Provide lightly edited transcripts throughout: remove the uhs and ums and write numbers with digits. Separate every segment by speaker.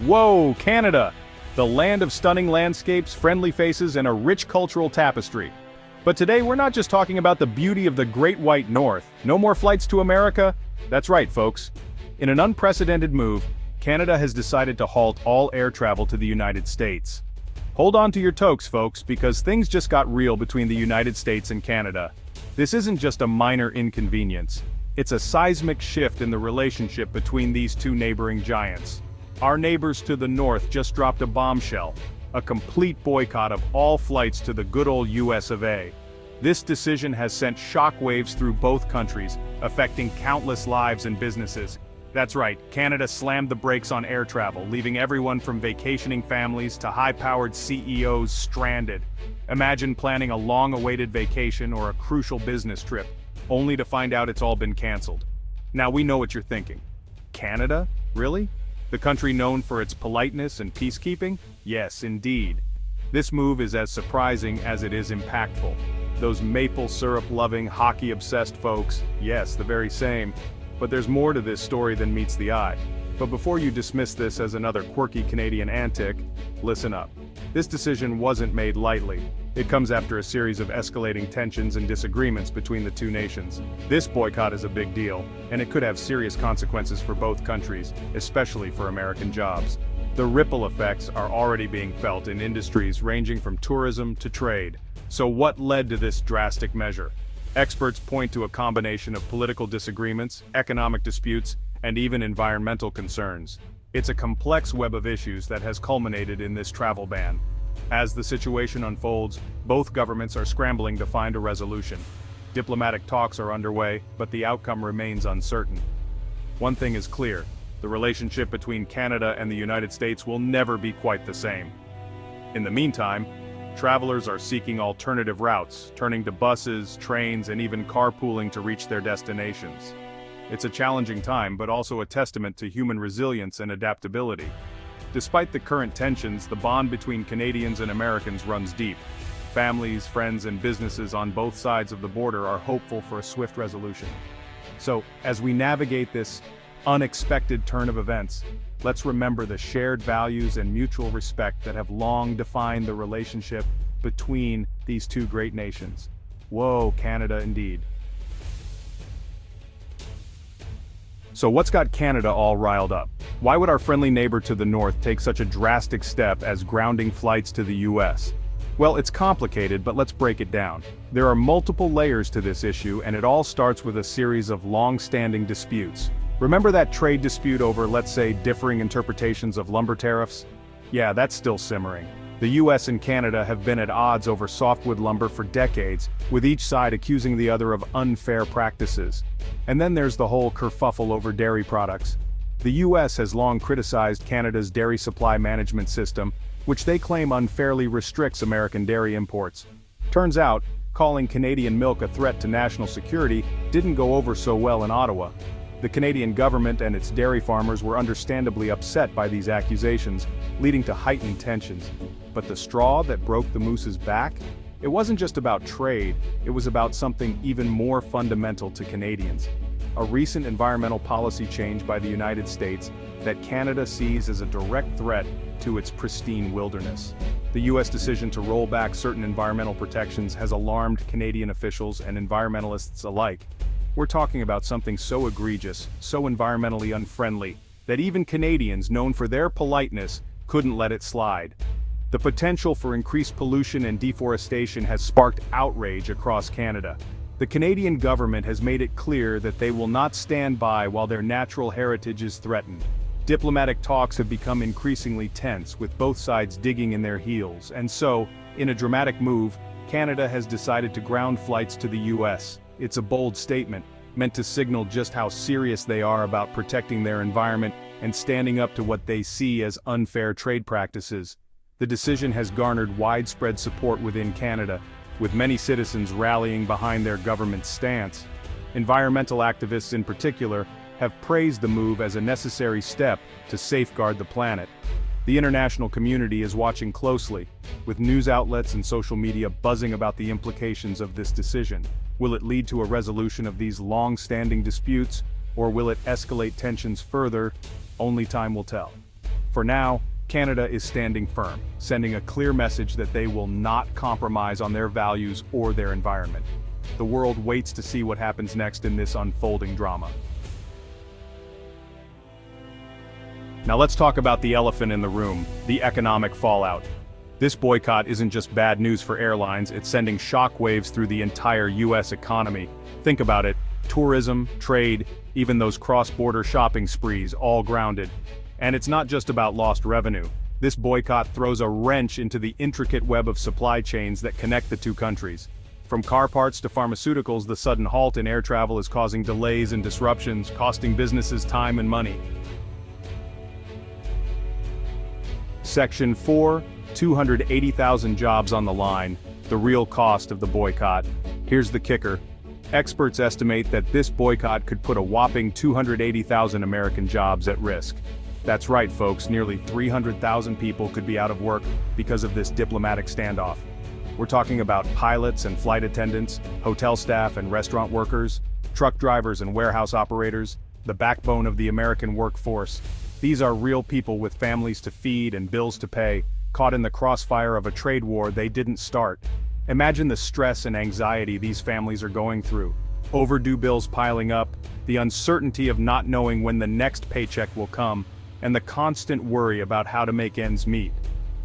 Speaker 1: Whoa, Canada! The land of stunning landscapes, friendly faces, and a rich cultural tapestry. But today we're not just talking about the beauty of the Great White North. No more flights to America? That's right, folks. In an unprecedented move, Canada has decided to halt all air travel to the United States. Hold on to your toques, folks, because things just got real between the United States and Canada. This isn't just a minor inconvenience. It's a seismic shift in the relationship between these two neighboring giants. Our neighbors to the north just dropped a bombshell, a complete boycott of all flights to the good old US of A. This decision has sent shockwaves through both countries, affecting countless lives and businesses. That's right, Canada slammed the brakes on air travel, leaving everyone from vacationing families to high-powered CEOs stranded. Imagine planning a long-awaited vacation or a crucial business trip, only to find out it's all been canceled. Now we know what you're thinking. Canada? Really? The country known for its politeness and peacekeeping? Yes, indeed. This move is as surprising as it is impactful. Those maple syrup-loving, hockey-obsessed folks, yes, the very same. But there's more to this story than meets the eye. But before you dismiss this as another quirky Canadian antic, listen up. This decision wasn't made lightly. It comes after a series of escalating tensions and disagreements between the two nations. This boycott is a big deal, and it could have serious consequences for both countries, especially for American jobs. The ripple effects are already being felt in industries ranging from tourism to trade. So what led to this drastic measure? Experts point to a combination of political disagreements, economic disputes, and even environmental concerns. It's a complex web of issues that has culminated in this travel ban. As the situation unfolds, both governments are scrambling to find a resolution. Diplomatic talks are underway, but the outcome remains uncertain. One thing is clear: the relationship between Canada and the United States will never be quite the same. In the meantime, travelers are seeking alternative routes, turning to buses, trains, and even carpooling to reach their destinations. It's a challenging time, but also a testament to human resilience and adaptability. Despite the current tensions, the bond between Canadians and Americans runs deep. Families, friends, and businesses on both sides of the border are hopeful for a swift resolution. So, as we navigate this unexpected turn of events, let's remember the shared values and mutual respect that have long defined the relationship between these two great nations. Whoa, Canada indeed. So what's got Canada all riled up? Why would our friendly neighbor to the north take such a drastic step as grounding flights to the US? Well, it's complicated, but let's break it down. There are multiple layers to this issue, and it all starts with a series of long-standing disputes. Remember that trade dispute over, let's say, differing interpretations of lumber tariffs? Yeah, that's still simmering. The US and Canada have been at odds over softwood lumber for decades, with each side accusing the other of unfair practices. And then there's the whole kerfuffle over dairy products. The US has long criticized Canada's dairy supply management system, which they claim unfairly restricts American dairy imports. Turns out, calling Canadian milk a threat to national security didn't go over so well in Ottawa. The Canadian government and its dairy farmers were understandably upset by these accusations, leading to heightened tensions. But the straw that broke the moose's back? It wasn't just about trade, it was about something even more fundamental to Canadians. A recent environmental policy change by the United States that Canada sees as a direct threat to its pristine wilderness. The US decision to roll back certain environmental protections has alarmed Canadian officials and environmentalists alike. We're talking about something so egregious, so environmentally unfriendly, that even Canadians known for their politeness couldn't let it slide. The potential for increased pollution and deforestation has sparked outrage across Canada. The Canadian government has made it clear that they will not stand by while their natural heritage is threatened. Diplomatic talks have become increasingly tense, with both sides digging in their heels, and so, in a dramatic move, Canada has decided to ground flights to the US. It's a bold statement, meant to signal just how serious they are about protecting their environment and standing up to what they see as unfair trade practices. The decision has garnered widespread support within Canada, with many citizens rallying behind their government's stance. Environmental activists in particular have praised the move as a necessary step to safeguard the planet. The international community is watching closely, with news outlets and social media buzzing about the implications of this decision. Will it lead to a resolution of these long-standing disputes, or will it escalate tensions further? Only time will tell. For now, Canada is standing firm, sending a clear message that they will not compromise on their values or their environment. The world waits to see what happens next in this unfolding drama. Now let's talk about the elephant in the room, the economic fallout. This boycott isn't just bad news for airlines, it's sending shockwaves through the entire US economy. Think about it, tourism, trade, even those cross-border shopping sprees, all grounded. And it's not just about lost revenue. This boycott throws a wrench into the intricate web of supply chains that connect the two countries. From car parts to pharmaceuticals, the sudden halt in air travel is causing delays and disruptions, costing businesses time and money. Section 4, 280,000 jobs on the line, the real cost of the boycott. Here's the kicker. Experts estimate that this boycott could put a whopping 280,000 American jobs at risk. That's right, folks, nearly 300,000 people could be out of work because of this diplomatic standoff. We're talking about pilots and flight attendants, hotel staff and restaurant workers, truck drivers and warehouse operators, the backbone of the American workforce. These are real people with families to feed and bills to pay, caught in the crossfire of a trade war they didn't start. Imagine the stress and anxiety these families are going through. Overdue bills piling up, the uncertainty of not knowing when the next paycheck will come, and the constant worry about how to make ends meet.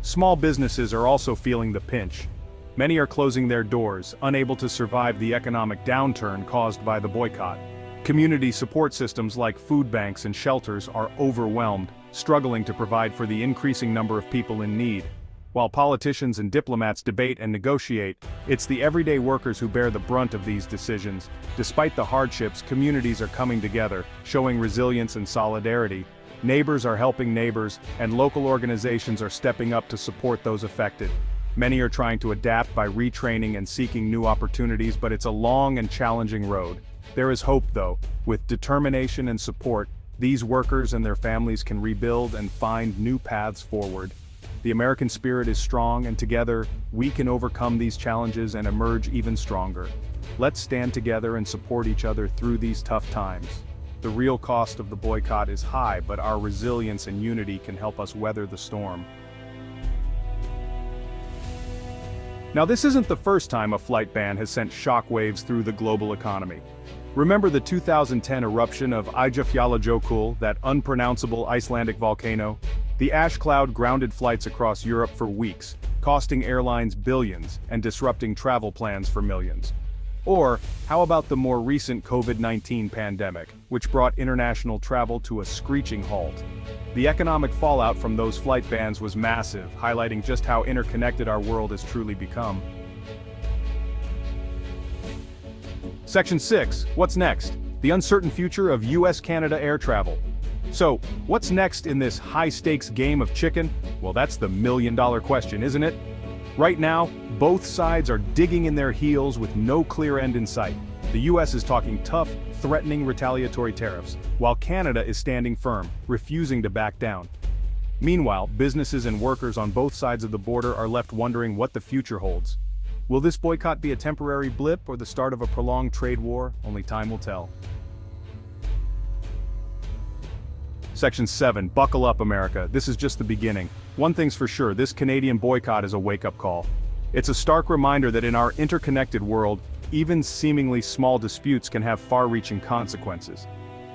Speaker 1: Small businesses are also feeling the pinch. Many are closing their doors, unable to survive the economic downturn caused by the boycott. Community support systems like food banks and shelters are overwhelmed, struggling to provide for the increasing number of people in need. While politicians and diplomats debate and negotiate, it's the everyday workers who bear the brunt of these decisions. Despite the hardships, communities are coming together, showing resilience and solidarity. Neighbors are helping neighbors, and local organizations are stepping up to support those affected. Many are trying to adapt by retraining and seeking new opportunities, but it's a long and challenging road. There is hope, though. With determination and support, these workers and their families can rebuild and find new paths forward. The American spirit is strong, and together, we can overcome these challenges and emerge even stronger. Let's stand together and support each other through these tough times. The real cost of the boycott is high, but our resilience and unity can help us weather the storm. Now, this isn't the first time a flight ban has sent shockwaves through the global economy. Remember the 2010 eruption of Eyjafjallajökull, that unpronounceable Icelandic volcano? The ash cloud grounded flights across Europe for weeks, costing airlines billions and disrupting travel plans for millions. Or, how about the more recent COVID-19 pandemic, which brought international travel to a screeching halt? The economic fallout from those flight bans was massive, highlighting just how interconnected our world has truly become. Section 6, what's next? The uncertain future of US-Canada air travel. So, what's next in this high-stakes game of chicken? Well, that's the million-dollar question, isn't it? Right now, both sides are digging in their heels with no clear end in sight. The US is talking tough, threatening retaliatory tariffs, while Canada is standing firm, refusing to back down. Meanwhile, businesses and workers on both sides of the border are left wondering what the future holds. Will this boycott be a temporary blip or the start of a prolonged trade war? Only time will tell. Section 7, buckle up, America. This is just the beginning. One thing's for sure, this Canadian boycott is a wake-up call. It's a stark reminder that in our interconnected world, even seemingly small disputes can have far-reaching consequences.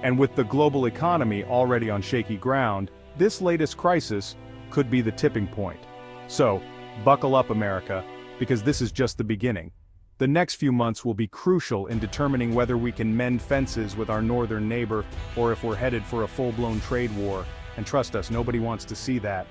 Speaker 1: And with the global economy already on shaky ground, this latest crisis could be the tipping point. So, buckle up, America, because this is just the beginning. The next few months will be crucial in determining whether we can mend fences with our northern neighbor or if we're headed for a full-blown trade war. And trust us, nobody wants to see that.